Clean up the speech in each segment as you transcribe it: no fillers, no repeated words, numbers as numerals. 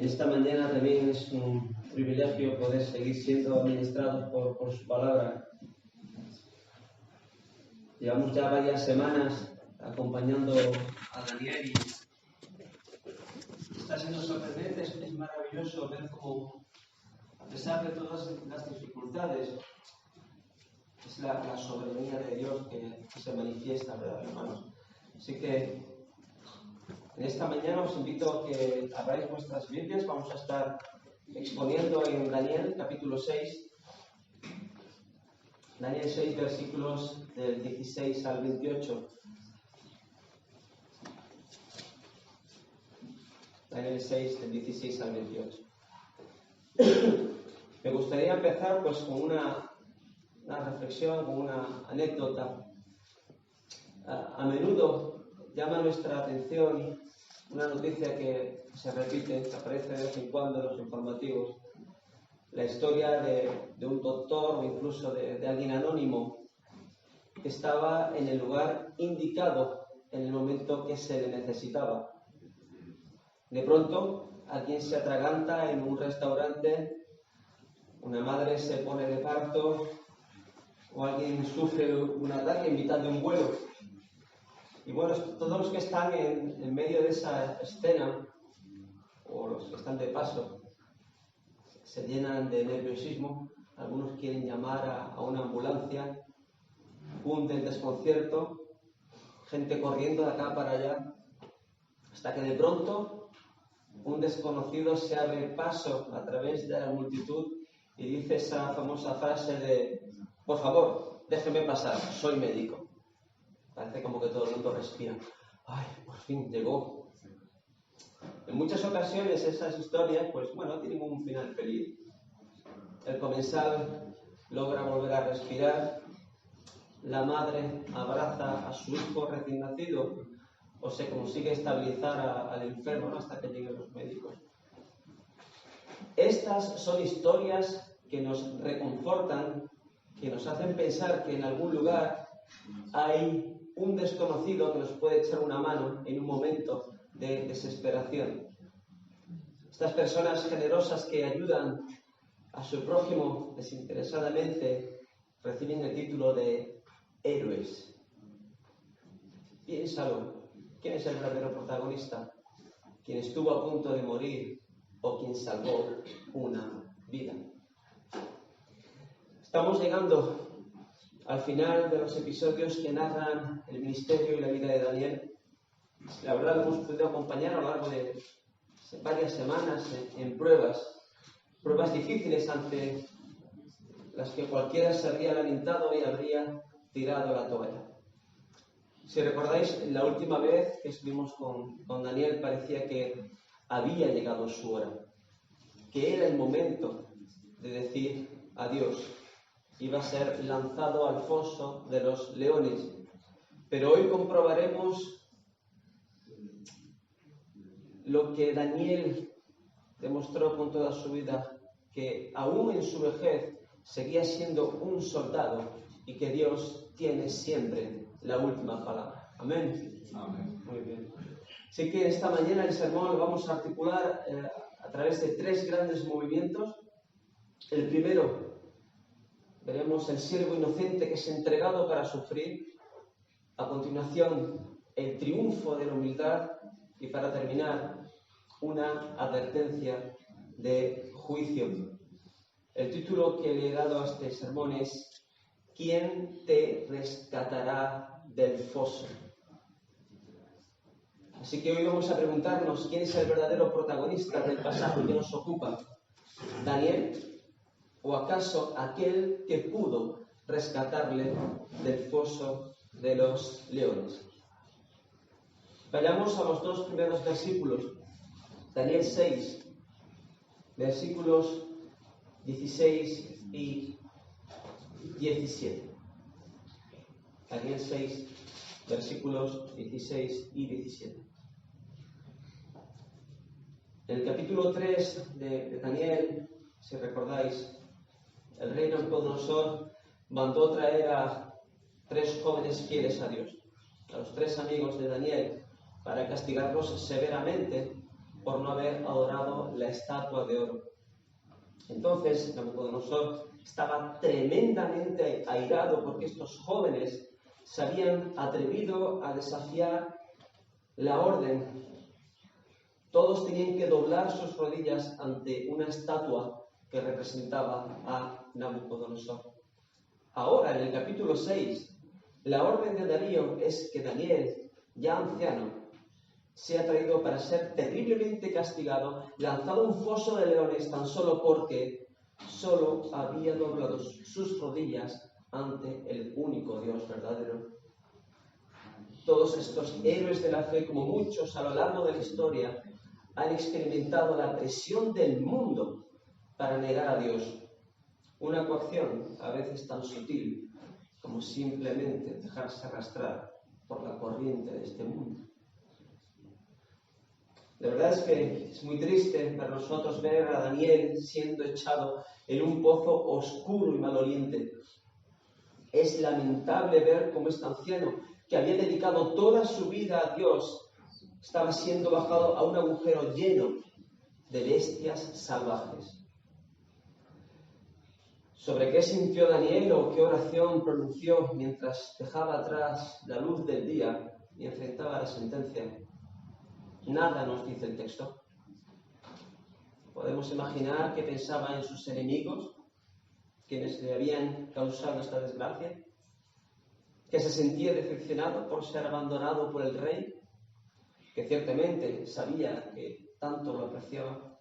en esta mañana también es un privilegio poder seguir siendo administrados por su palabra. Llevamos ya varias semanas acompañando a Daniel y está siendo sorprendente, es maravilloso ver cómo, a pesar de todas las dificultades, es la soberanía de Dios que se manifiesta, ¿verdad, hermanos? Así que en esta mañana os invito a que abráis vuestras Biblias. Vamos a estar exponiendo en Daniel capítulo 6. Daniel 6, versículos del 16 al 28. Daniel 6, del 16 al 28. Me gustaría empezar pues con una reflexión, con una anécdota. A menudo llama nuestra atención una noticia que se repite, que aparece de vez en cuando en los informativos. La historia de un doctor o incluso de alguien anónimo que estaba en el lugar indicado en el momento que se le necesitaba. De pronto, alguien se atraganta en un restaurante, una madre se pone de parto o alguien sufre un ataque en mitad de un vuelo. Y bueno, todos los que están en medio de esa escena, o los que están de paso, se llenan de nerviosismo. Algunos quieren llamar a una ambulancia, cunde el desconcierto, gente corriendo de acá para allá, hasta que de pronto un desconocido se abre paso a través de la multitud y dice esa famosa frase de: por favor, déjeme pasar, soy médico. Parece como que todo el mundo respira. ¡Ay, por fin llegó! En muchas ocasiones esas historias, pues bueno, tienen un final feliz. El comensal logra volver a respirar, la madre abraza a su hijo recién nacido o se consigue estabilizar al enfermo, ¿no?, hasta que lleguen los médicos. Estas son historias que nos reconfortan, que nos hacen pensar que en algún lugar hay un desconocido que nos puede echar una mano en un momento de desesperación. Estas personas generosas que ayudan a su prójimo desinteresadamente reciben el título de héroes. Piénsalo, ¿quién es el verdadero protagonista? ¿Quién estuvo a punto de morir o quien salvó una vida? Estamos llegando al final de los episodios que narran el ministerio y la vida de Daniel. La verdad lo hemos podido acompañar a lo largo de varias semanas en pruebas difíciles ante las que cualquiera se habría lamentado y habría tirado la toalla. Si recordáis, la última vez que estuvimos con Daniel parecía que había llegado su hora, que era el momento de decir adiós. Iba a ser lanzado al foso de los leones. Pero hoy comprobaremos lo que Daniel demostró con toda su vida, que aún en su vejez seguía siendo un soldado y que Dios tiene siempre la última palabra. Amén. Amén. Muy bien. Así que esta mañana el sermón lo vamos a articular a través de tres grandes movimientos. El primero, veremos el siervo inocente que es entregado para sufrir. A continuación, el triunfo de la humildad. Y para terminar, una advertencia de juicio. El título que le he dado a este sermón es: ¿quién te rescatará del foso? Así que hoy vamos a preguntarnos quién es el verdadero protagonista del pasaje que nos ocupa. ¿Daniel? ¿O acaso aquel que pudo rescatarle del foso de los leones? Vayamos a los dos primeros versículos. Daniel 6, versículos 16 y 17. Daniel 6, versículos 16 y 17. En el capítulo 3 de Daniel, si recordáis, el rey Nabucodonosor mandó traer a tres jóvenes fieles a Dios, a los tres amigos de Daniel, para castigarlos severamente por no haber adorado la estatua de oro. Entonces Nabucodonosor estaba tremendamente airado porque estos jóvenes se habían atrevido a desafiar la orden. Todos tenían que doblar sus rodillas ante una estatua que representaba a Nabucodonosor. Ahora, en el capítulo 6, la orden de Darío es que Daniel, ya anciano, sea traído para ser terriblemente castigado, lanzado a un foso de leones tan solo porque solo había doblado sus rodillas ante el único Dios verdadero. Todos estos héroes de la fe, como muchos a lo largo de la historia, han experimentado la presión del mundo para negar a Dios. Una coacción a veces tan sutil como simplemente dejarse arrastrar por la corriente de este mundo. La verdad es que es muy triste para nosotros ver a Daniel siendo echado en un pozo oscuro y maloliente. Es lamentable ver cómo este anciano, que había dedicado toda su vida a Dios, estaba siendo bajado a un agujero lleno de bestias salvajes. ¿Sobre qué sintió Daniel o qué oración pronunció mientras dejaba atrás la luz del día y enfrentaba la sentencia? Nada nos dice el texto. Podemos imaginar que pensaba en sus enemigos, quienes le habían causado esta desgracia, que se sentía decepcionado por ser abandonado por el rey, que ciertamente sabía que tanto lo apreciaba.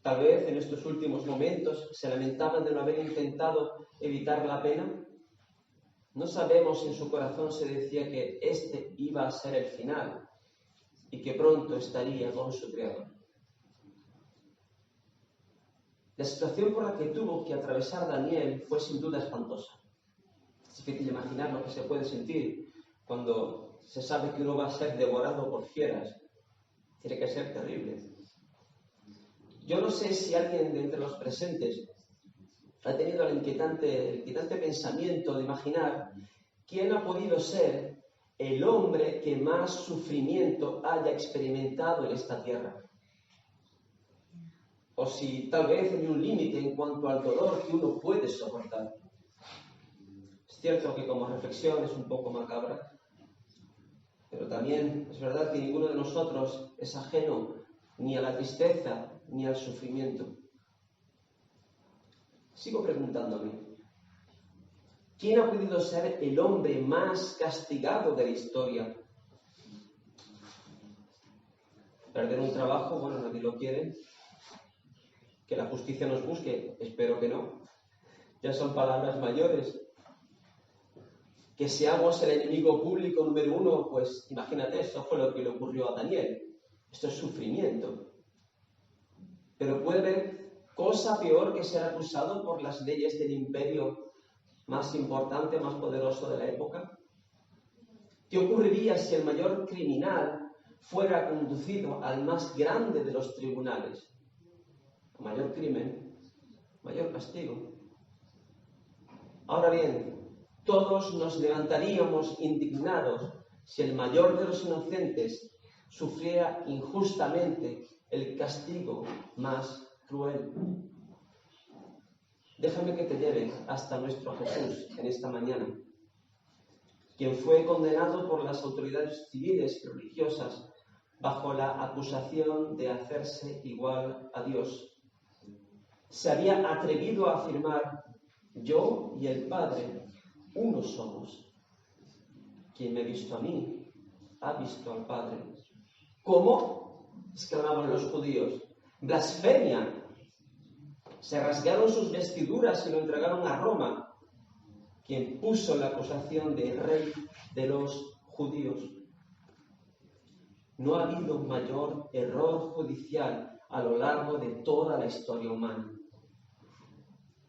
Tal vez en estos últimos momentos se lamentaban de no haber intentado evitar la pena. No sabemos si en su corazón se decía que este iba a ser el final y que pronto estaría con su Creador. La situación por la que tuvo que atravesar Daniel fue sin duda espantosa. Es difícil imaginar lo que se puede sentir cuando se sabe que uno va a ser devorado por fieras. Tiene que ser terrible. Yo no sé si alguien de entre los presentes ha tenido el inquietante pensamiento de imaginar quién ha podido ser el hombre que más sufrimiento haya experimentado en esta tierra. O si tal vez hay un límite en cuanto al dolor que uno puede soportar. Es cierto que como reflexión es un poco macabra, pero también es verdad que ninguno de nosotros es ajeno ni a la tristeza ni al sufrimiento. Sigo preguntándome, ¿quién ha podido ser el hombre más castigado de la historia? ¿Perder un trabajo? Bueno, nadie lo quiere. ¿Que la justicia nos busque? Espero que no. Ya son palabras mayores. Que seamos el enemigo público número uno, pues imagínate, eso fue lo que le ocurrió a Daniel. Esto es sufrimiento. Pero puede haber cosa peor que ser acusado por las leyes del imperio más importante, más poderoso de la época. ¿Qué ocurriría si el mayor criminal fuera conducido al más grande de los tribunales? Mayor crimen, mayor castigo. Ahora bien, todos nos levantaríamos indignados si el mayor de los inocentes sufriera injustamente el castigo más cruel. Déjame que te lleve hasta nuestro Jesús en esta mañana, quien fue condenado por las autoridades civiles y religiosas bajo la acusación de hacerse igual a Dios. Se había atrevido a afirmar: yo y el Padre uno somos. Quien me ha visto a mí, ha visto al Padre. ¿Cómo?, exclamaban los judíos. ¡Blasfemia! Se rasgaron sus vestiduras y lo entregaron a Roma, quien puso la acusación de rey de los judíos. No ha habido mayor error judicial a lo largo de toda la historia humana.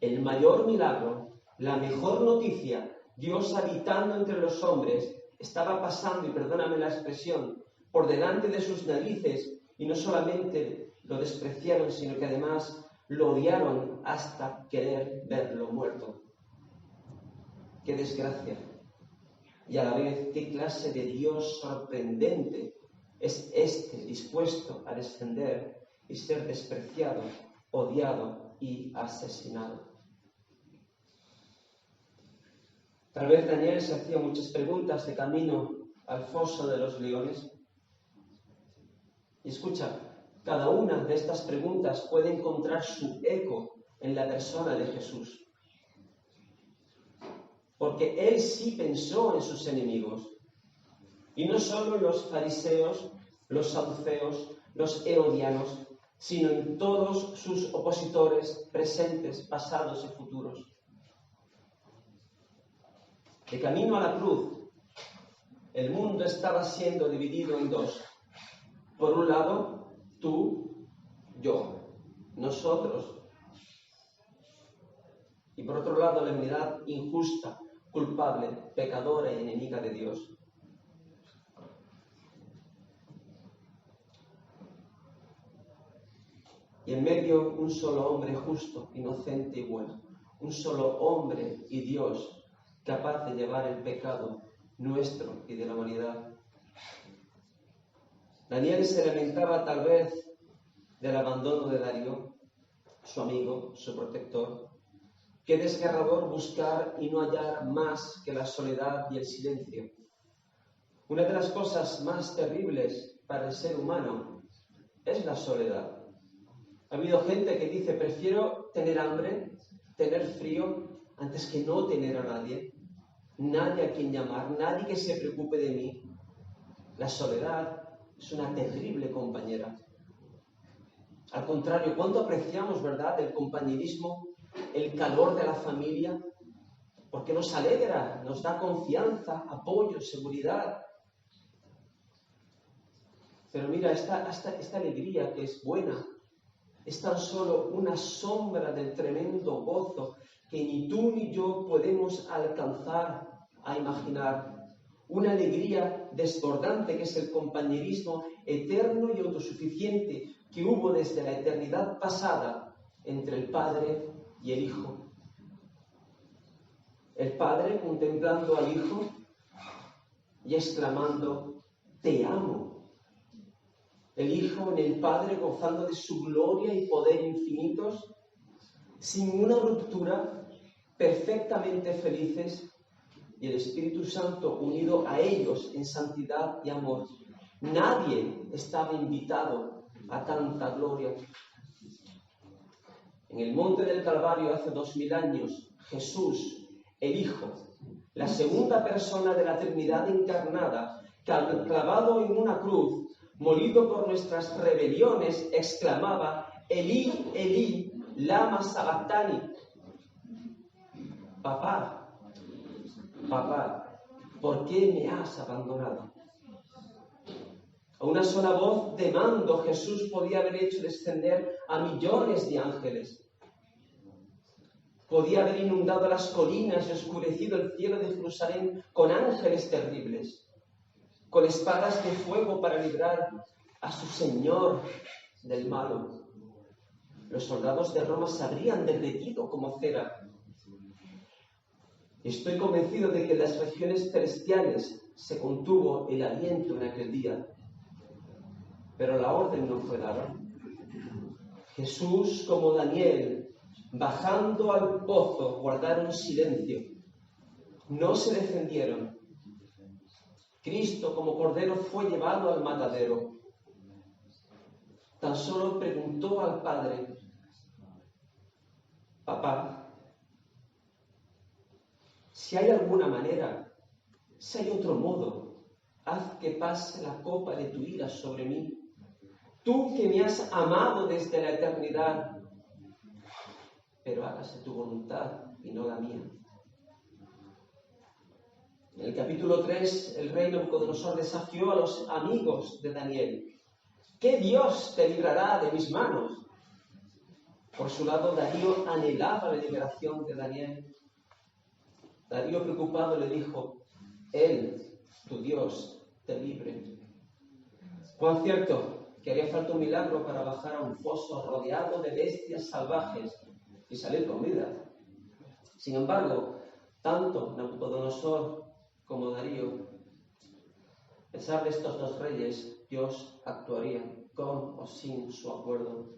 El mayor milagro, la mejor noticia, Dios habitando entre los hombres, estaba pasando, y perdóname la expresión, por delante de sus narices, y no solamente lo despreciaron, sino que además lo odiaron hasta querer verlo muerto. ¡Qué desgracia! Y a la vez, qué clase de Dios sorprendente es este dispuesto a descender y ser despreciado, odiado y asesinado. Tal vez Daniel se hacía muchas preguntas de camino al foso de los leones. Y escucha, cada una de estas preguntas puede encontrar su eco en la persona de Jesús. Porque él sí pensó en sus enemigos. Y no solo los fariseos, los saduceos, los herodianos, sino en todos sus opositores presentes, pasados y futuros. De camino a la cruz, el mundo estaba siendo dividido en dos. Por un lado, tú, yo, nosotros. Y por otro lado, la humanidad injusta, culpable, pecadora y enemiga de Dios. Y en medio un solo hombre justo, inocente y bueno. Un solo hombre y Dios capaz de llevar el pecado nuestro y de la humanidad. Daniel se lamentaba tal vez del abandono de Darío, su amigo, su protector. Qué desgarrador buscar y no hallar más que la soledad y el silencio. Una de las cosas más terribles para el ser humano es la soledad. Ha habido gente que dice, prefiero tener hambre, tener frío, antes que no tener a nadie. Nadie a quien llamar, nadie que se preocupe de mí. La soledad es una terrible compañera. Al contrario, ¿cuánto apreciamos, verdad, el compañerismo, el calor de la familia? Porque nos alegra, nos da confianza, apoyo, seguridad. Pero mira, esta alegría que es buena, es tan solo una sombra del tremendo gozo que ni tú ni yo podemos alcanzar a imaginar. Una alegría desbordante que es el compañerismo eterno y autosuficiente que hubo desde la eternidad pasada entre el Padre y el Hijo. El Padre contemplando al Hijo y exclamando, te amo. El Hijo en el Padre gozando de su gloria y poder infinitos, sin una ruptura, perfectamente felices, y el Espíritu Santo unido a ellos en santidad y amor. Nadie estaba invitado a tanta gloria. En el monte del Calvario hace 2000 años, Jesús, el Hijo, la segunda persona de la Trinidad encarnada, clavado en una cruz, molido por nuestras rebeliones, exclamaba, Elí, Elí, lama sabactani. Papá, ¿por qué me has abandonado? A una sola voz de mando Jesús podía haber hecho descender a millones de ángeles. Podía haber inundado las colinas y oscurecido el cielo de Jerusalén con ángeles terribles, con espadas de fuego para librar a su Señor del malo. Los soldados de Roma se habrían derretido como cera. Estoy convencido de que en las regiones celestiales se contuvo el aliento en aquel día, pero la orden no fue dada. Jesús, como Daniel, bajando al pozo, guardaron silencio. No se defendieron. Cristo, como cordero, fue llevado al matadero. Tan solo preguntó al Padre, Papá, si hay alguna manera, si hay otro modo, haz que pase la copa de tu ira sobre mí. Tú que me has amado desde la eternidad, pero hágase tu voluntad y no la mía. En el capítulo 3, el rey Nabucodonosor desafió a los amigos de Daniel. ¿Qué Dios te librará de mis manos? Por su lado, Darío anhelaba la liberación de Daniel. Darío, preocupado, le dijo, Él, tu Dios, te libre. Cuán cierto que haría falta un milagro para bajar a un foso rodeado de bestias salvajes y salir con vida. Sin embargo, tanto Nabucodonosor como Darío pesar de estos dos reyes, Dios actuaría con o sin su acuerdo.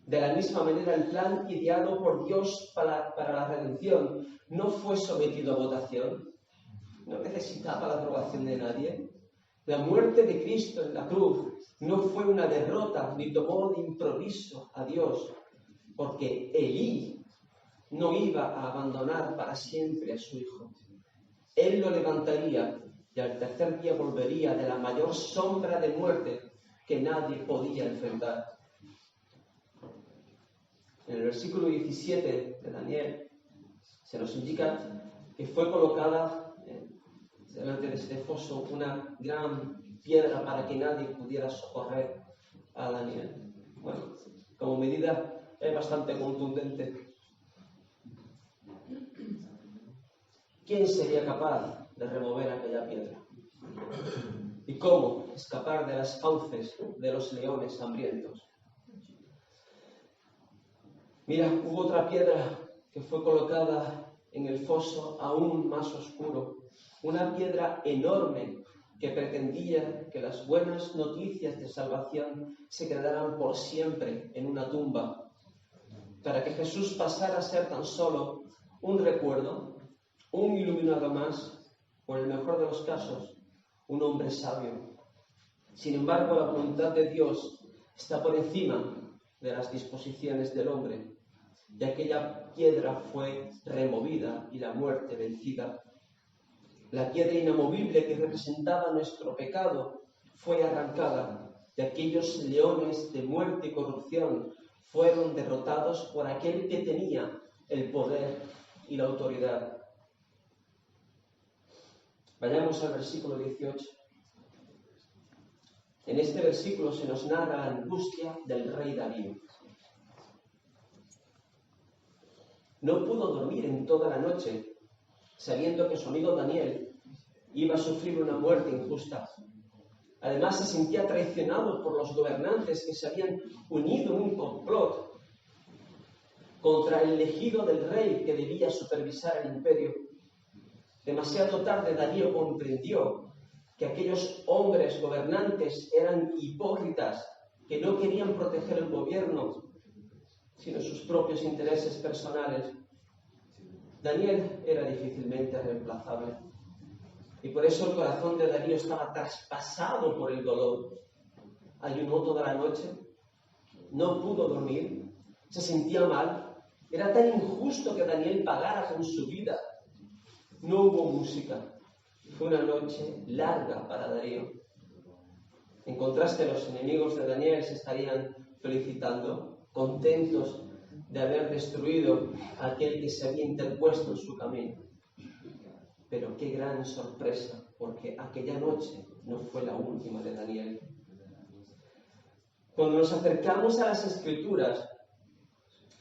De la misma manera, el plan ideado por Dios para la redención no fue sometido a votación, no necesitaba la aprobación de nadie. La muerte de Cristo en la cruz no fue una derrota ni tomó de improviso a Dios, porque Elí no iba a abandonar para siempre a su hijo. Él lo levantaría y al tercer día volvería de la mayor sombra de muerte que nadie podía enfrentar. En el versículo 17 de Daniel se nos indica que fue colocada delante de este foso una gran piedra para que nadie pudiera socorrer a Daniel. Bueno, como medida es bastante contundente. ¿Quién sería capaz de remover aquella piedra? ¿Y cómo escapar de las fauces de los leones hambrientos? Mira, hubo otra piedra que fue colocada en el foso aún más oscuro. Una piedra enorme que pretendía que las buenas noticias de salvación se quedaran por siempre en una tumba, para que Jesús pasara a ser tan solo un recuerdo, un iluminado más, o en el mejor de los casos, un hombre sabio. Sin embargo, la voluntad de Dios está por encima de las disposiciones del hombre, y aquella piedra fue removida y la muerte vencida. La piedra inamovible que representaba nuestro pecado fue arrancada, y aquellos leones de muerte y corrupción fueron derrotados por aquel que tenía el poder y la autoridad. Vayamos al versículo 18. En este versículo se nos narra la angustia del rey Darío. No pudo dormir en toda la noche, sabiendo que su amigo Daniel iba a sufrir una muerte injusta. Además, se sentía traicionado por los gobernantes que se habían unido en un complot contra el elegido del rey que debía supervisar el imperio. Demasiado tarde Darío comprendió que aquellos hombres gobernantes eran hipócritas, que no querían proteger el gobierno, sino sus propios intereses personales. Daniel era difícilmente reemplazable. Y por eso el corazón de Darío estaba traspasado por el dolor. Ayunó toda la noche, no pudo dormir, se sentía mal. Era tan injusto que Daniel pagara con su vida. No hubo música. Fue una noche larga para Darío. En contraste, los enemigos de Daniel se estarían felicitando, contentos de haber destruido a aquel que se había interpuesto en su camino. Pero qué gran sorpresa, porque aquella noche no fue la última de Daniel. Cuando nos acercamos a las Escrituras,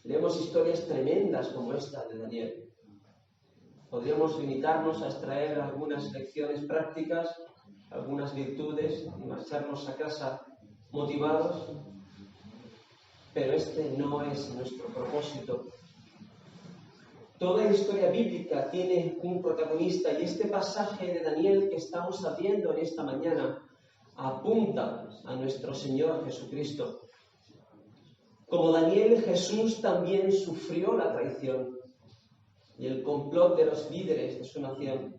leemos historias tremendas como esta de Daniel. Podríamos limitarnos a extraer algunas lecciones prácticas, algunas virtudes y marcharnos a casa motivados, pero este no es nuestro propósito. Toda historia bíblica tiene un protagonista y este pasaje de Daniel que estamos viendo en esta mañana apunta a nuestro Señor Jesucristo. Como Daniel, Jesús también sufrió la traición y el complot de los líderes de su nación.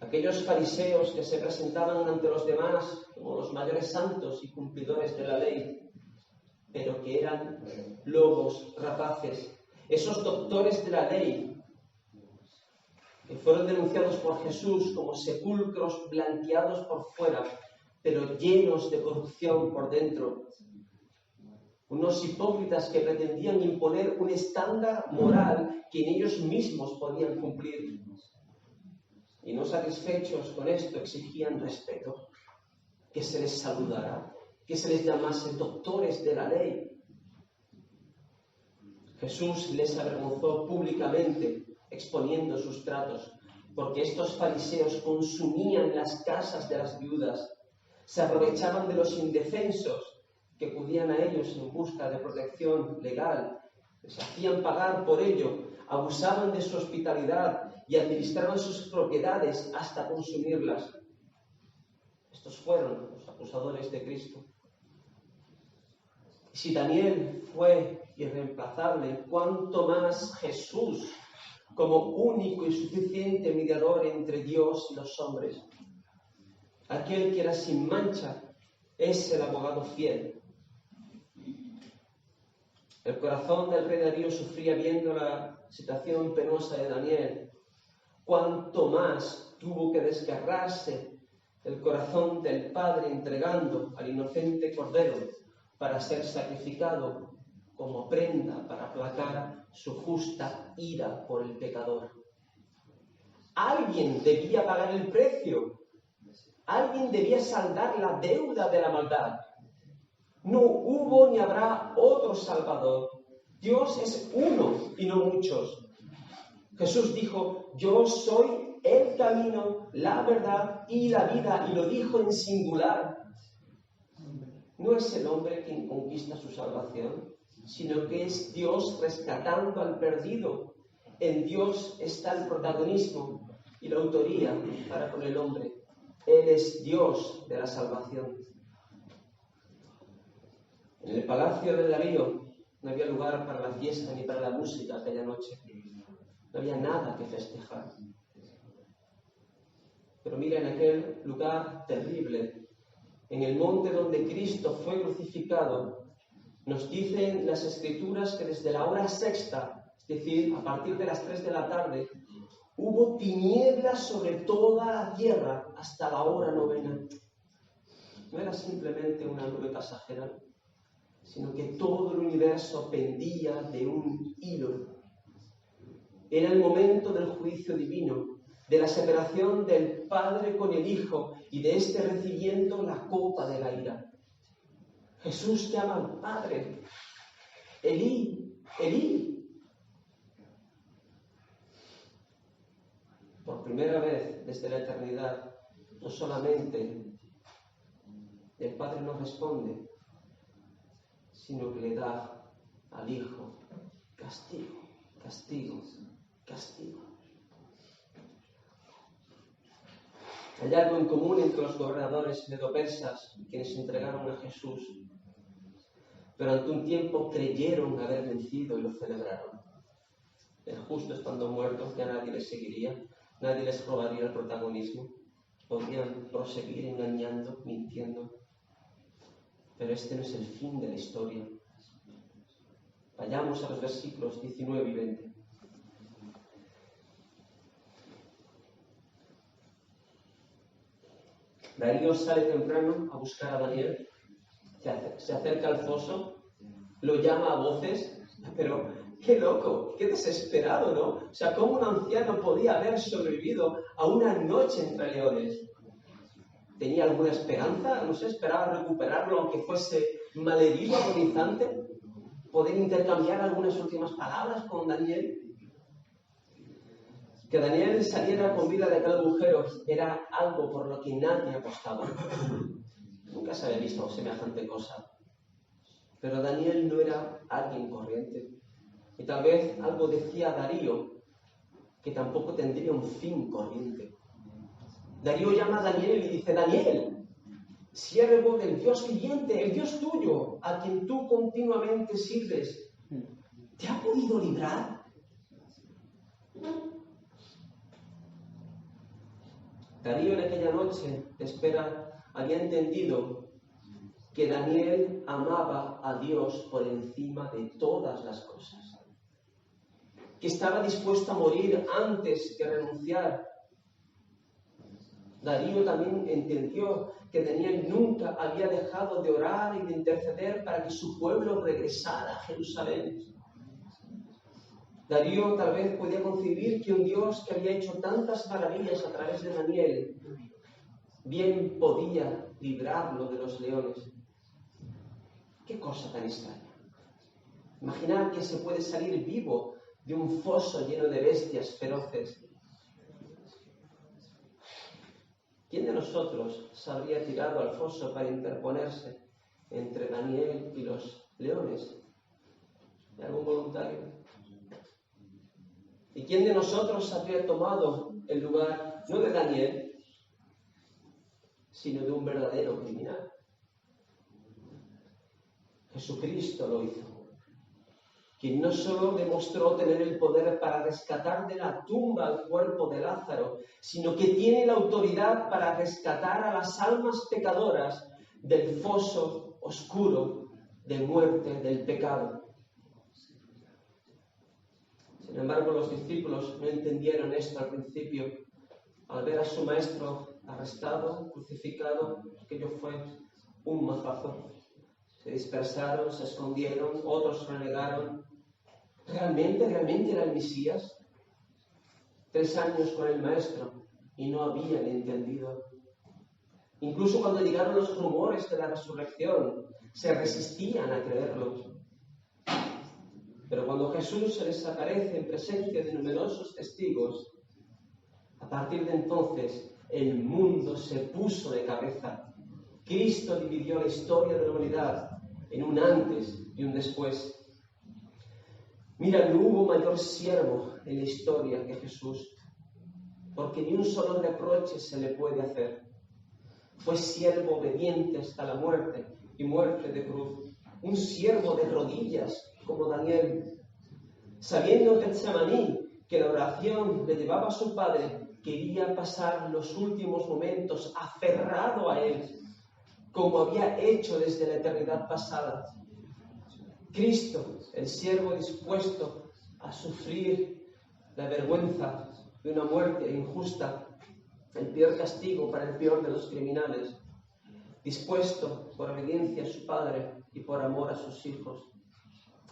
Aquellos fariseos que se presentaban ante los demás como los mayores santos y cumplidores de la ley, pero que eran lobos rapaces. Esos doctores de la ley que fueron denunciados por Jesús como sepulcros blanqueados por fuera, pero llenos de corrupción por dentro. Unos hipócritas que pretendían imponer un estándar moral que en ellos mismos podían cumplir. Y no satisfechos con esto, exigían respeto, que se les saludara, que se les llamase doctores de la ley. Jesús les avergonzó públicamente, exponiendo sus tratos, porque estos fariseos consumían las casas de las viudas, se aprovechaban de los indefensos que acudían a ellos en busca de protección legal, les hacían pagar por ello, abusaban de su hospitalidad y administraban sus propiedades hasta consumirlas. Estos fueron los acusadores de Cristo. Si Daniel fue irreemplazable, ¿cuánto más Jesús, como único y suficiente mediador entre Dios y los hombres? Aquel que era sin mancha es el abogado fiel. El corazón del rey Darío sufría viendo la situación penosa de Daniel. Cuánto más tuvo que desgarrarse el corazón del Padre entregando al inocente Cordero para ser sacrificado como prenda para aplacar su justa ira por el pecador. Alguien debía pagar el precio. Alguien debía saldar la deuda de la maldad. No hubo ni habrá otro Salvador. Dios es uno y no muchos. Jesús dijo, yo soy el camino, la verdad y la vida, y lo dijo en singular. No es el hombre quien conquista su salvación, sino que es Dios rescatando al perdido. En Dios está el protagonismo y la autoría para con el hombre. Él es Dios de la salvación. En el palacio de Darío no había lugar para la fiesta ni para la música aquella noche. No había nada que festejar. Pero mira, en aquel lugar terrible, en el monte donde Cristo fue crucificado, nos dicen las Escrituras que desde la hora sexta, es decir, a partir de las 3 de la tarde, hubo tinieblas sobre toda la tierra hasta la hora 9. No era simplemente una nube pasajera, sino que todo el universo pendía de un hilo. Era el momento del juicio divino, de la separación del Padre con el Hijo y de éste recibiendo la copa de la ira. Jesús llama al Padre, Elí, Elí. Por primera vez desde la eternidad, no solamente el Padre no responde, sino que le da al Hijo castigo, castigo, castigo. Hay algo en común entre los gobernadores medo-persas, quienes entregaron a Jesús, pero ante un tiempo creyeron haber vencido y lo celebraron. El justo estando muerto, ya nadie les seguiría, nadie les robaría el protagonismo, podrían proseguir engañando, mintiendo. Pero este no es el fin de la historia. Vayamos a los versículos 19 y 20. Darío sale temprano a buscar a Daniel, se acerca al foso, lo llama a voces, pero qué loco, qué desesperado, ¿no? O sea, ¿cómo un anciano podía haber sobrevivido a una noche entre leones? ¿Tenía alguna esperanza? No sé, esperaba recuperarlo aunque fuese malherido, agonizante. ¿Poder intercambiar algunas últimas palabras con Daniel? Que Daniel saliera con vida de aquel agujero era algo por lo que nadie apostaba. Nunca se había visto semejante cosa. Pero Daniel no era alguien corriente. Y tal vez algo decía Darío que tampoco tendría un fin corriente. Darío llama a Daniel y le dice, Daniel, siervo del Dios viviente, el Dios tuyo, a quien tú continuamente sirves, ¿te ha podido librar? Darío en aquella noche, había entendido que Daniel amaba a Dios por encima de todas las cosas, que estaba dispuesto a morir antes que renunciar. Darío también entendió que Daniel nunca había dejado de orar y de interceder para que su pueblo regresara a Jerusalén. Darío tal vez podía concebir que un Dios que había hecho tantas maravillas a través de Daniel, bien podía librarlo de los leones. ¡Qué cosa tan extraña! Imaginar que se puede salir vivo de un foso lleno de bestias feroces. ¿Quién de nosotros se habría tirado al foso para interponerse entre Daniel y los leones? ¿Hay algún voluntario? ¿Y quién de nosotros habría tomado el lugar, no de Daniel, sino de un verdadero criminal. Jesucristo lo hizo, quien no solo demostró tener el poder para rescatar de la tumba al cuerpo de Lázaro, sino que tiene la autoridad para rescatar a las almas pecadoras del foso oscuro de muerte del pecado. Sin embargo, los discípulos no entendieron esto al principio. Al ver a su maestro arrestado, crucificado, aquello fue un mazazo. Se dispersaron, se escondieron, otros renegaron. ¿Realmente era el Mesías? 3 años con el maestro y no habían entendido. Incluso cuando llegaron los rumores de la resurrección, se resistían a creerlos. Pero cuando Jesús se les aparece en presencia de numerosos testigos, a partir de entonces el mundo se puso de cabeza. Cristo dividió la historia de la humanidad en un antes y un después. Mira, no hubo mayor siervo en la historia que Jesús, porque ni un solo reproche se le puede hacer. Fue siervo obediente hasta la muerte y muerte de cruz. Un siervo de rodillas como Daniel. Sabiendo en Getsemaní que la oración le llevaba a su Padre, quería pasar los últimos momentos aferrado a Él, como había hecho desde la eternidad pasada. Cristo, el siervo dispuesto a sufrir la vergüenza de una muerte injusta, el peor castigo para el peor de los criminales, dispuesto por obediencia a su Padre y por amor a sus hijos.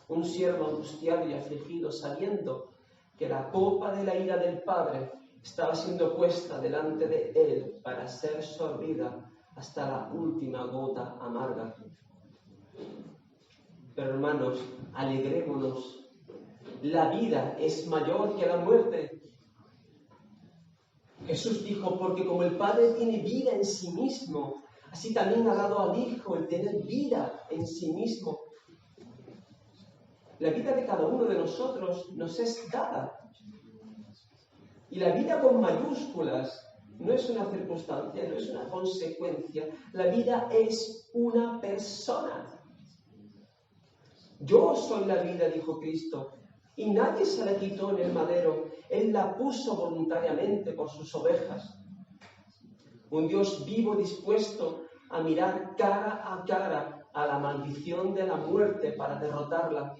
Un siervo angustiado y afligido, sabiendo que la copa de la ira del Padre estaba siendo puesta delante de él para ser sorbida hasta la última gota amarga. Pero hermanos, alegrémonos. La vida es mayor que la muerte. Jesús dijo, porque como el Padre tiene vida en sí mismo, así también ha dado al Hijo el tener vida en sí mismo. La vida de cada uno de nosotros nos es dada. Y la vida con mayúsculas no es una circunstancia, no es una consecuencia. La vida es una persona. Yo soy la vida, dijo Cristo, y nadie se la quitó en el madero. Él la puso voluntariamente por sus ovejas. Un Dios vivo dispuesto a mirar cara a cara a la maldición de la muerte para derrotarla.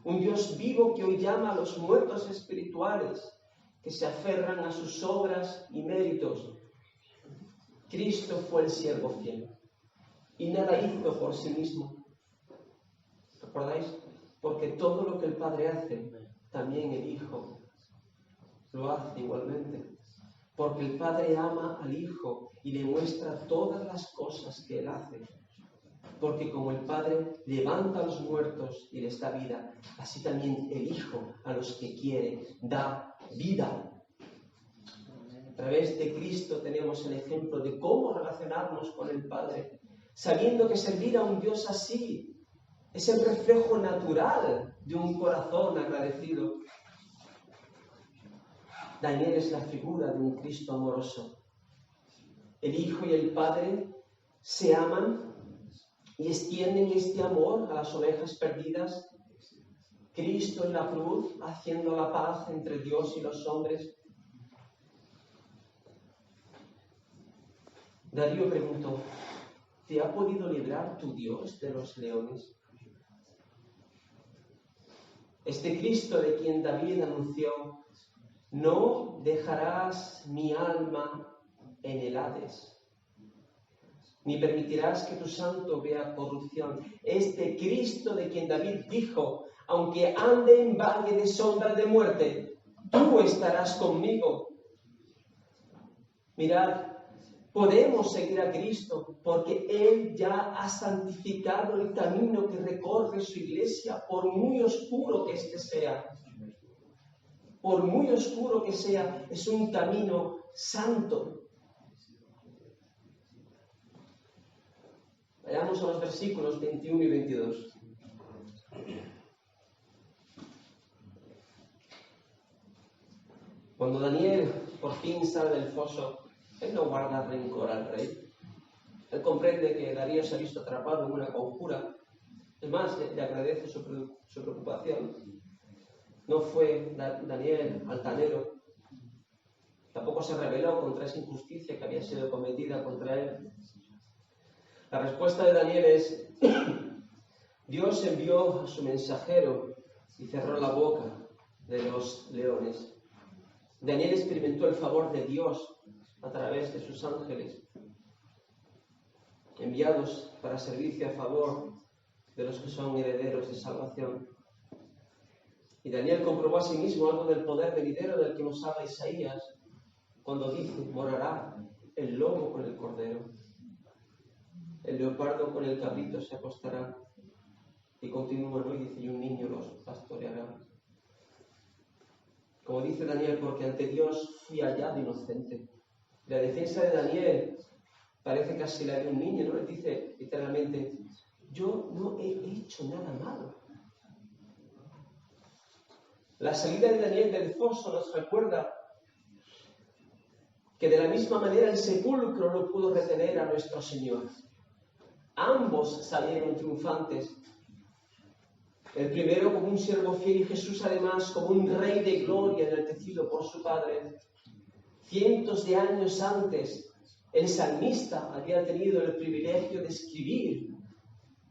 Un Dios vivo que hoy llama a los muertos espirituales que se aferran a sus obras y méritos. Cristo fue el siervo fiel y nada hizo por sí mismo. ¿Recordáis? Porque todo lo que el Padre hace, también el Hijo lo hace igualmente. Porque el Padre ama al Hijo y le muestra todas las cosas que Él hace. Porque como el Padre levanta a los muertos y les da vida, así también el Hijo a los que quiere da vida. A través de Cristo tenemos el ejemplo de cómo relacionarnos con el Padre, sabiendo que servir a un Dios así es el reflejo natural de un corazón agradecido. Daniel es la figura de un Cristo amoroso. El Hijo y el Padre se aman y extienden este amor a las ovejas perdidas. Cristo en la cruz, haciendo la paz entre Dios y los hombres. Darío preguntó, ¿te ha podido librar tu Dios de los leones? Este Cristo de quien David anunció, no dejarás mi alma en el Hades, ni permitirás que tu santo vea corrupción. Este Cristo de quien David dijo, aunque ande en valle de sombra de muerte, tú estarás conmigo. Mirad, podemos seguir a Cristo porque Él ya ha santificado el camino que recorre su iglesia, por muy oscuro que éste sea. Por muy oscuro que sea, es un camino santo. Vayamos a los versículos 21 y 22. Cuando Daniel por fin sale del foso, él no guarda rencor al rey. Él comprende que Darío se ha visto atrapado en una conjura. Es más, le agradece su preocupación. No fue Daniel altanero. Tampoco se rebeló contra esa injusticia que había sido cometida contra él. La respuesta de Daniel es: Dios envió a su mensajero y cerró la boca de los leones. Daniel experimentó el favor de Dios a través de sus ángeles, enviados para servicio a favor de los que son herederos de salvación. Y Daniel comprobó a sí mismo algo del poder venidero del que nos habla Isaías, cuando dice: morará el lobo con el cordero, el leopardo con el cabrito se acostará. Y continúa, ¿no? Y dice: y un niño los pastoreará. Como dice Daniel, porque ante Dios fui hallado inocente. La defensa de Daniel parece casi la de un niño, ¿no? Él dice literalmente: yo no he hecho nada malo. La salida de Daniel del foso nos recuerda que de la misma manera el sepulcro no pudo retener a nuestro Señor. Ambos salieron triunfantes. El primero como un siervo fiel y Jesús además como un rey de gloria enaltecido por su Padre. Cientos de años antes, el salmista había tenido el privilegio de escribir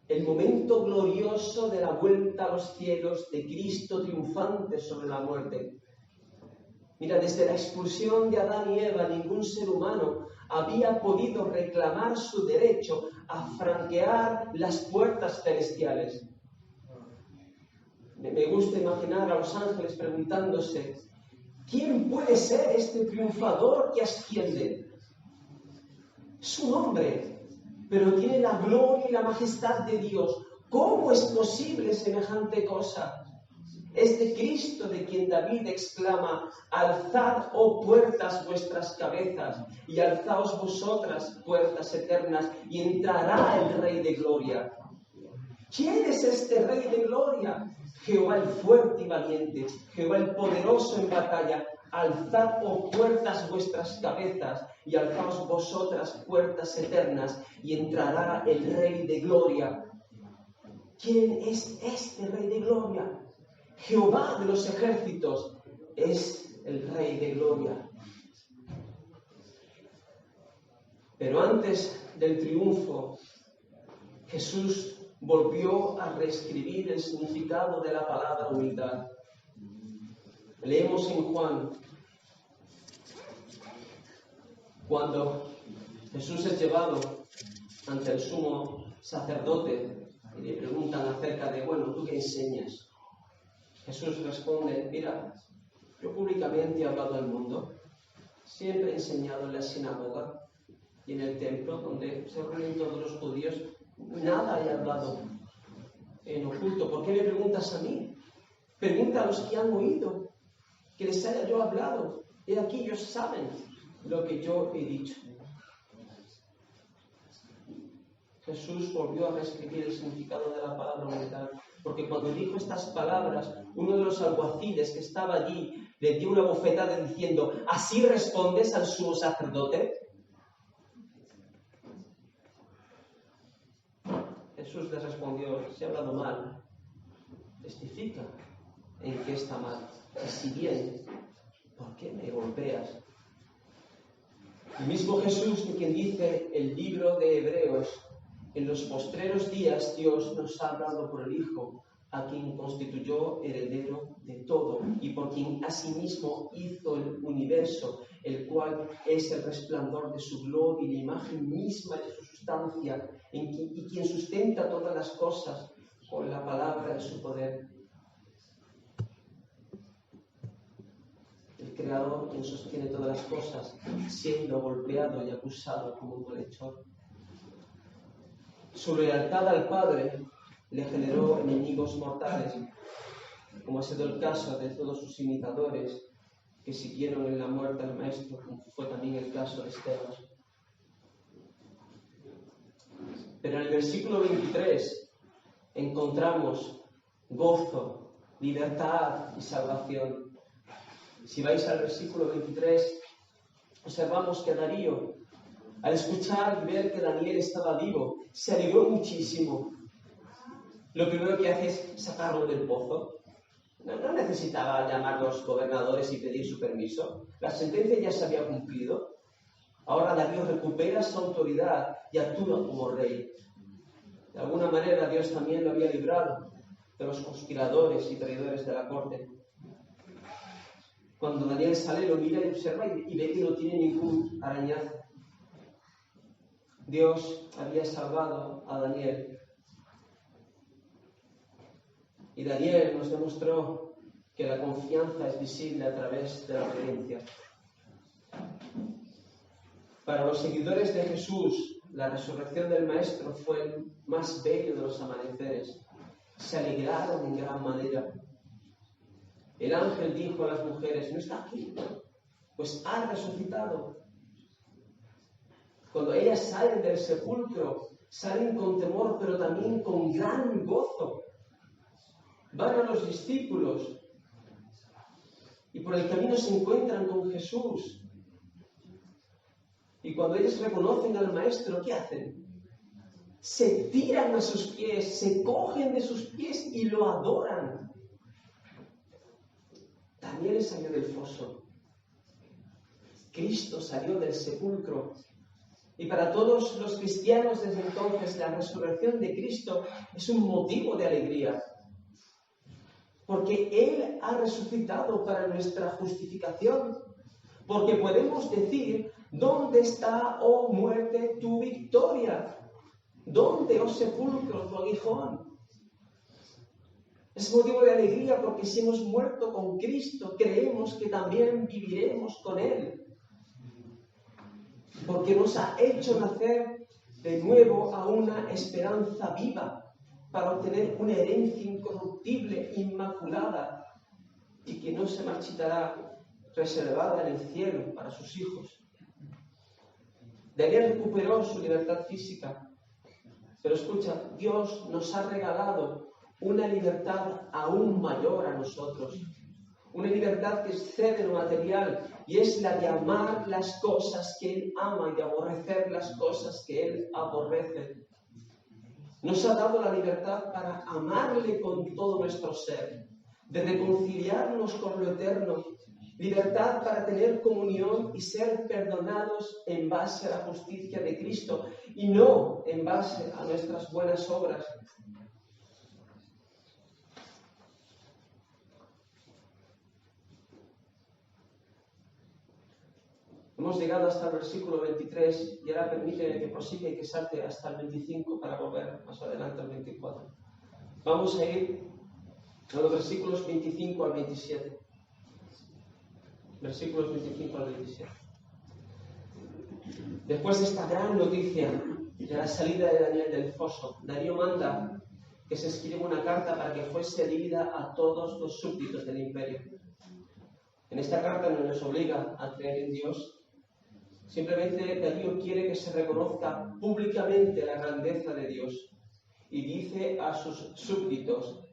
el momento glorioso de la vuelta a los cielos de Cristo triunfante sobre la muerte. Mira, desde la expulsión de Adán y Eva, ningún ser humano había podido reclamar su derecho a franquear las puertas celestiales. Me gusta imaginar a los ángeles preguntándose: ¿quién puede ser este triunfador que asciende? Es un hombre, pero tiene la gloria y la majestad de Dios. ¿Cómo es posible semejante cosa? Es de Cristo de quien David exclama: alzad, oh puertas, vuestras cabezas, y alzaos vosotras, puertas eternas, y entrará el Rey de gloria. ¿Quién es este Rey de gloria? Jehová el fuerte y valiente, Jehová el poderoso en batalla. Alzad, oh puertas, vuestras cabezas, y alzaos vosotras, puertas eternas, y entrará el Rey de gloria. ¿Quién es este Rey de gloria? Jehová de los ejércitos es el Rey de gloria. Pero antes del triunfo, Jesús volvió a reescribir el significado de la palabra humildad. Leemos en Juan, cuando Jesús es llevado ante el sumo sacerdote y le preguntan acerca de: bueno, ¿tú qué enseñas? Jesús responde: mira, yo públicamente he hablado al mundo, siempre he enseñado en la sinagoga y en el templo donde se reúnen todos los judíos, nada he hablado en oculto. ¿Por qué me preguntas a mí? Pregunta a los que han oído, que les haya yo hablado. He aquí, ellos saben lo que yo he dicho. Jesús volvió a reescribir el significado de la palabra humildad, porque cuando dijo estas palabras, uno de los alguaciles que estaba allí le dio una bofetada diciendo: ¿así respondes al sumo sacerdote? Jesús les respondió: si he hablado mal, testifica en qué está mal. Y si bien, ¿por qué me golpeas? El mismo Jesús de quien dice el libro de Hebreos: en los postreros días Dios nos ha hablado por el Hijo, a quien constituyó heredero de todo y por quien asimismo hizo el universo, el cual es el resplandor de su gloria y la imagen misma de su sustancia, y quien sustenta todas las cosas con la palabra de su poder. El Creador, quien sostiene todas las cosas, siendo golpeado y acusado como un malhechor. Su lealtad al Padre le generó enemigos mortales, como ha sido el caso de todos sus imitadores que siguieron en la muerte al Maestro, como fue también el caso de Esteban. Pero en el versículo 23 encontramos gozo, libertad y salvación. Si vais al versículo 23, observamos que Darío Al escuchar y ver que Daniel estaba vivo, se alegró muchísimo. Lo primero que hace es sacarlo del pozo. No necesitaba llamar a los gobernadores y pedir su permiso. La sentencia ya se había cumplido. Ahora Darío recupera su autoridad y actúa como rey. De alguna manera Dios también lo había librado de los conspiradores y traidores de la corte. Cuando Daniel sale, lo mira y observa y ve que no tiene ningún arañazo. Dios había salvado a Daniel. Y Daniel nos demostró que la confianza es visible a través de la obediencia. Para los seguidores de Jesús, la resurrección del Maestro fue el más bello de los amaneceres. Se alegraron en gran manera. El ángel dijo a las mujeres: no está aquí, pues ha resucitado. Cuando ellas salen del sepulcro, salen con temor, pero también con gran gozo. Van a los discípulos y por el camino se encuentran con Jesús. Y cuando ellos reconocen al Maestro, ¿qué hacen? Se tiran a sus pies, se cogen de sus pies y lo adoran. Daniel salió del foso. Cristo salió del sepulcro. Y para todos los cristianos desde entonces, la resurrección de Cristo es un motivo de alegría. Porque Él ha resucitado para nuestra justificación. Porque podemos decir: ¿dónde está, oh muerte, tu victoria? ¿Dónde, oh sepulcro, tu aguijón? Es motivo de alegría porque si hemos muerto con Cristo, creemos que también viviremos con Él. Porque nos ha hecho nacer de nuevo a una esperanza viva para obtener una herencia incorruptible, inmaculada y que no se marchitará, reservada en el cielo para sus hijos. Daniel recuperó su libertad física, pero escucha, Dios nos ha regalado una libertad aún mayor a nosotros, una libertad que excede lo material y es la de amar las cosas que Él ama y de aborrecer las cosas que Él aborrece. Nos ha dado la libertad para amarle con todo nuestro ser, de reconciliarnos con lo eterno, libertad para tener comunión y ser perdonados en base a la justicia de Cristo y no en base a nuestras buenas obras. Hemos llegado hasta el versículo 23 y ahora permíteme que prosiga y que salte hasta el 25 para volver más adelante al 24. Vamos a ir a los versículos 25 al 27. Versículos 25 al 27. Después de esta gran noticia de la salida de Daniel del foso, Darío manda que se escriba una carta para que fuese leída a todos los súbditos del imperio. En esta carta no nos obliga a creer en Dios. Simplemente Darío quiere que se reconozca públicamente la grandeza de Dios y dice a sus súbditos: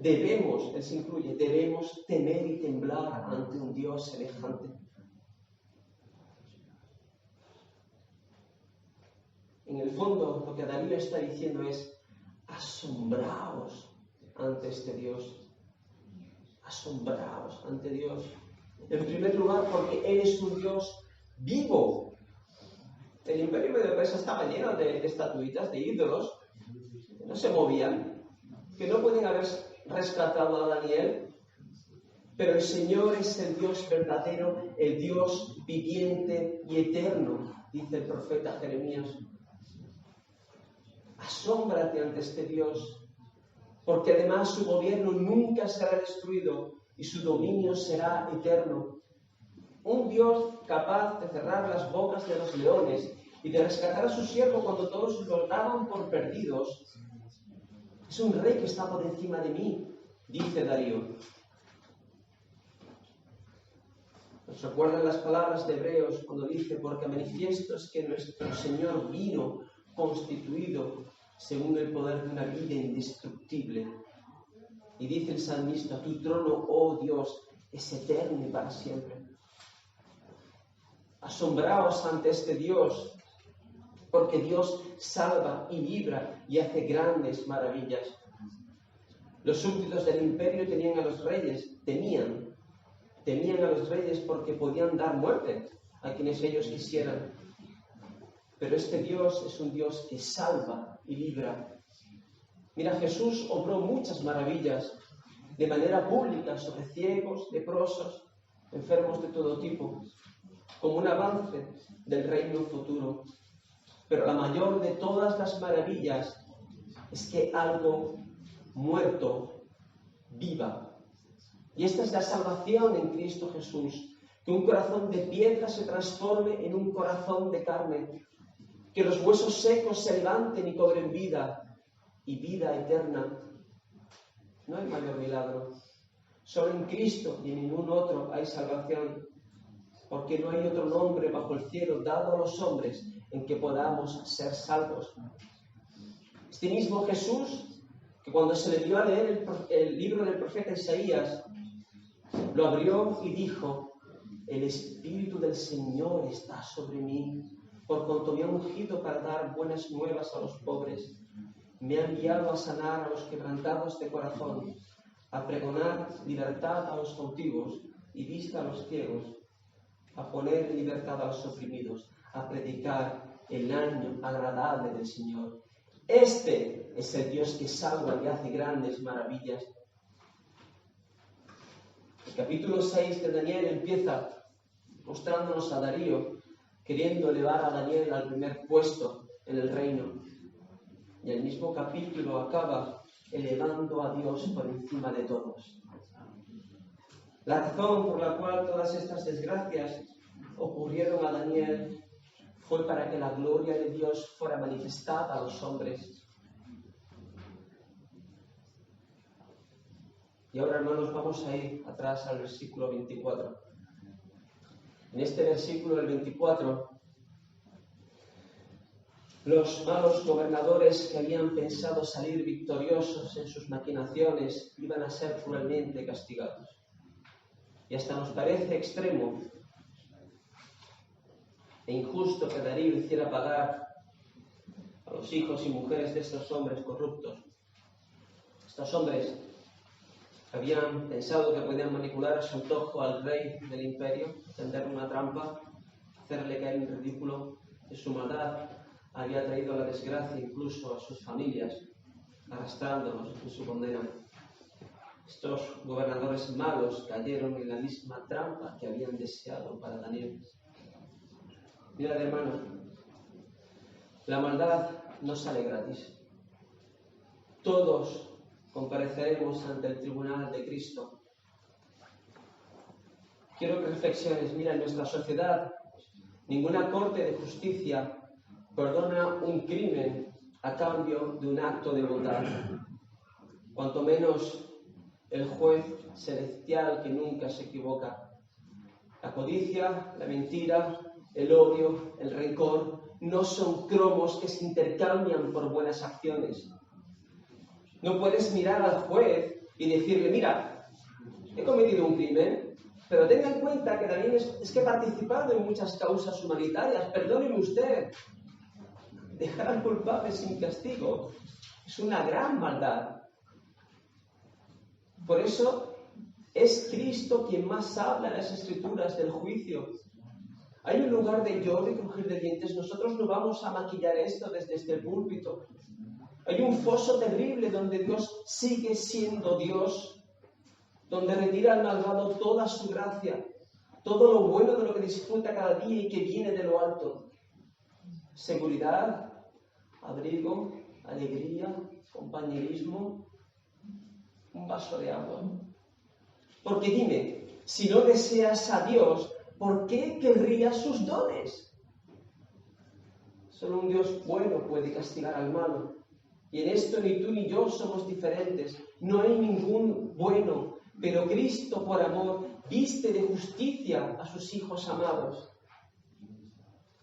debemos, él se incluye, debemos temer y temblar ante un Dios semejante. En el fondo, lo que Darío está diciendo es: asombraos ante este Dios. Asombraos ante Dios. En primer lugar, porque Él es un Dios vivo. El imperio medio persa estaba lleno de estatuitas, de ídolos, que no se movían, que no pueden haber rescatado a Daniel, pero el Señor es el Dios verdadero, el Dios viviente y eterno, dice el profeta Jeremías. Asómbrate ante este Dios, porque además su gobierno nunca será destruido y su dominio será eterno. Un Dios capaz de cerrar las bocas de los leones y de rescatar a su siervo cuando todos lo daban por perdidos. Es un rey que está por encima de mí, dice Darío. Nos recuerdan las palabras de Hebreos cuando dice: porque manifiesto es que nuestro Señor vino constituido según el poder de una vida indestructible. Y dice el salmista: tu trono, oh Dios, es eterno y para siempre. Asombraos ante este Dios porque Dios salva y libra y hace grandes maravillas. Los súbditos del imperio temían a los reyes porque podían dar muerte a quienes ellos quisieran. Pero este Dios es un Dios que salva y libra. Mira, Jesús obró muchas maravillas de manera pública sobre ciegos, leprosos, enfermos de todo tipo, como un avance del reino futuro. Pero la mayor de todas las maravillas es que algo muerto viva. Y esta es la salvación en Cristo Jesús, que un corazón de piedra se transforme en un corazón de carne, que los huesos secos se levanten y cobren vida, y vida eterna. No hay mayor milagro. Solo en Cristo y en ningún otro hay salvación, porque no hay otro nombre bajo el cielo dado a los hombres en que podamos ser salvos. Este mismo Jesús, que cuando se le dio a leer el libro del profeta Isaías, lo abrió y dijo: el Espíritu del Señor está sobre mí, por cuanto me ha ungido para dar buenas nuevas a los pobres. Me ha enviado a sanar a los quebrantados de corazón, a pregonar libertad a los cautivos y vista a los ciegos, a poner en libertad a los oprimidos, a predicar el año agradable del Señor. Este es el Dios que salva y hace grandes maravillas. El capítulo 6 de Daniel empieza mostrándonos a Darío queriendo elevar a Daniel al primer puesto en el reino. Y el mismo capítulo acaba elevando a Dios por encima de todos. La razón por la cual todas estas desgracias ocurrieron a Daniel fue para que la gloria de Dios fuera manifestada a los hombres. Y ahora, hermanos, vamos a ir atrás al versículo 24. En este versículo, el 24, los malos gobernadores que habían pensado salir victoriosos en sus maquinaciones iban a ser cruelmente castigados. Y hasta nos parece extremo e injusto que Darío hiciera pagar a los hijos y mujeres de estos hombres corruptos. Estos hombres habían pensado que podían manipular a su antojo al rey del imperio, tenderle una trampa, hacerle caer en ridículo. De su maldad había traído la desgracia incluso a sus familias, arrastrándolos en su condena. Estos gobernadores malos cayeron en la misma trampa que habían deseado para Daniel. Mirad, hermanos, la maldad no sale gratis. Todos compareceremos ante el tribunal de Cristo. Quiero que reflexiones. Mira, en nuestra sociedad, ninguna corte de justicia perdona un crimen a cambio de un acto de bondad. Cuanto menos el juez celestial que nunca se equivoca. La codicia, la mentira, el odio, el rencor no son cromos que se intercambian por buenas acciones. No puedes mirar al juez y decirle: mira, he cometido un crimen, pero tenga en cuenta que también es que he participado en muchas causas humanitarias, perdóneme usted. Dejar al culpable sin castigo es una gran maldad. Por eso es Cristo quien más habla en las Escrituras del juicio. Hay un lugar de lloro y crujir de dientes. Nosotros no vamos a maquillar esto desde este púlpito. Hay un foso terrible donde Dios sigue siendo Dios, donde retira al malvado toda su gracia, todo lo bueno de lo que disfruta cada día y que viene de lo alto. Seguridad, abrigo, alegría, compañerismo, un vaso de agua. Porque dime, si no deseas a Dios, ¿por qué querrías sus dones? Solo un Dios bueno puede castigar al malo. Y en esto ni tú ni yo somos diferentes. No hay ningún bueno, pero Cristo, por amor, viste de justicia a sus hijos amados.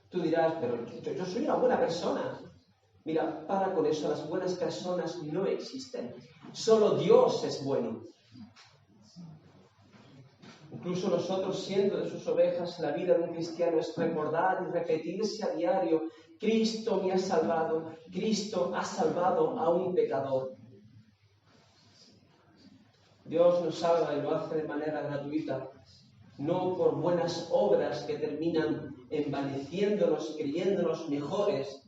Tú dirás: pero yo soy una buena persona. Mira, para con eso, las buenas personas no existen. Solo Dios es bueno. Incluso nosotros, siendo de sus ovejas, la vida de un cristiano es recordar y repetirse a diario Cristo me ha salvado, Cristo ha salvado a un pecador. Dios nos salva y lo hace de manera gratuita, no por buenas obras que terminan envaneciéndonos, creyéndonos mejores,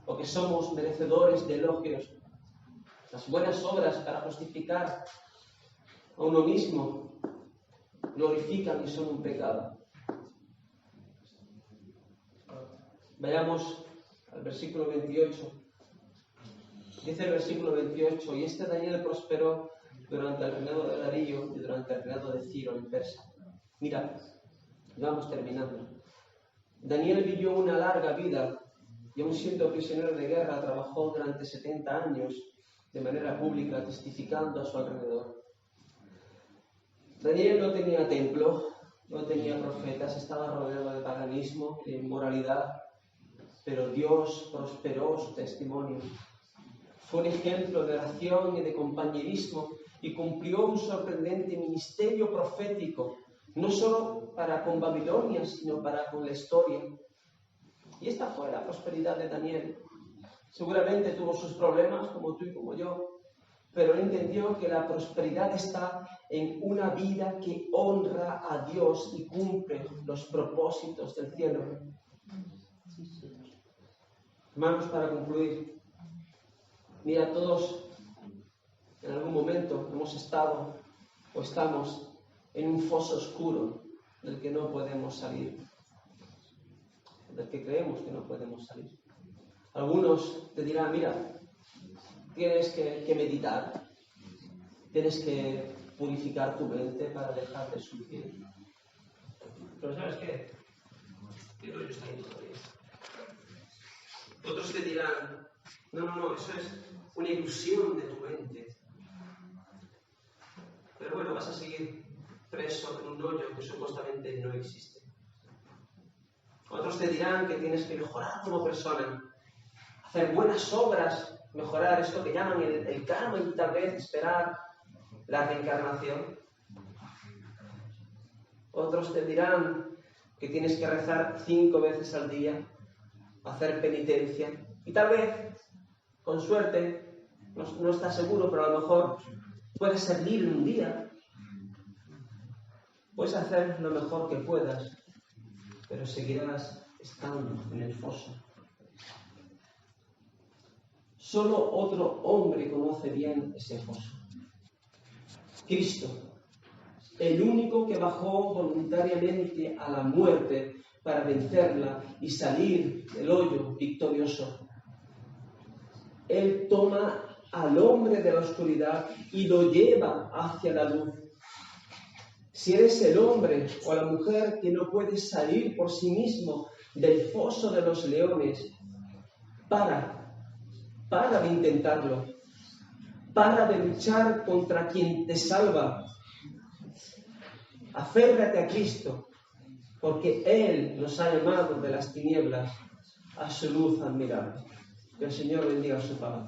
o que somos merecedores de elogios. Las buenas obras para justificar a uno mismo glorifican y son un pecado. Vayamos al versículo 28. Dice el versículo 28, y este Daniel prosperó durante el reinado de Darío y durante el reinado de Ciro en Persia. Mira, vamos terminando. Daniel vivió una larga vida y aun siendo prisionero de guerra trabajó durante 70 años de manera pública testificando a su alrededor. Daniel no tenía templo, no tenía profetas, estaba rodeado de paganismo y de inmoralidad, pero Dios prosperó su testimonio. Fue un ejemplo de oración y de compañerismo y cumplió un sorprendente ministerio profético, no solo para con Babilonia, sino para con la historia. Y esta fue la prosperidad de Daniel. Seguramente tuvo sus problemas, como tú y como yo, pero él entendió que la prosperidad está en una vida que honra a Dios y cumple los propósitos del cielo. Hermanos, para concluir, mira, todos en algún momento hemos estado o estamos en un foso oscuro del que no podemos salir, del que creemos que no podemos salir. Algunos te dirán, mira, tienes que meditar, tienes que purificar tu mente para dejar de sufrir. Pero ¿sabes qué? Pero yo estoy todavía. Otros te dirán, no, eso es una ilusión de tu mente. Pero bueno, vas a seguir preso en un hoyo que supuestamente no existe. Otros te dirán que tienes que mejorar como persona, hacer buenas obras, mejorar esto que llaman el karma y tal vez esperar la reencarnación. Otros te dirán que tienes que rezar 5 veces al día, hacer penitencia y tal vez, con suerte, no estás seguro, pero a lo mejor puedes ser libre un día. Puedes hacer lo mejor que puedas, pero seguirás estando en el foso. Solo otro hombre conoce bien ese foso. Cristo, el único que bajó voluntariamente a la muerte para vencerla y salir del hoyo victorioso. Él toma al hombre de la oscuridad y lo lleva hacia la luz. Si eres el hombre o la mujer que no puede salir por sí mismo del foso de los leones, para de intentarlo, para de luchar contra quien te salva. Aférrate a Cristo, porque Él nos ha llamado de las tinieblas a su luz admirable. Que el Señor bendiga su palabra.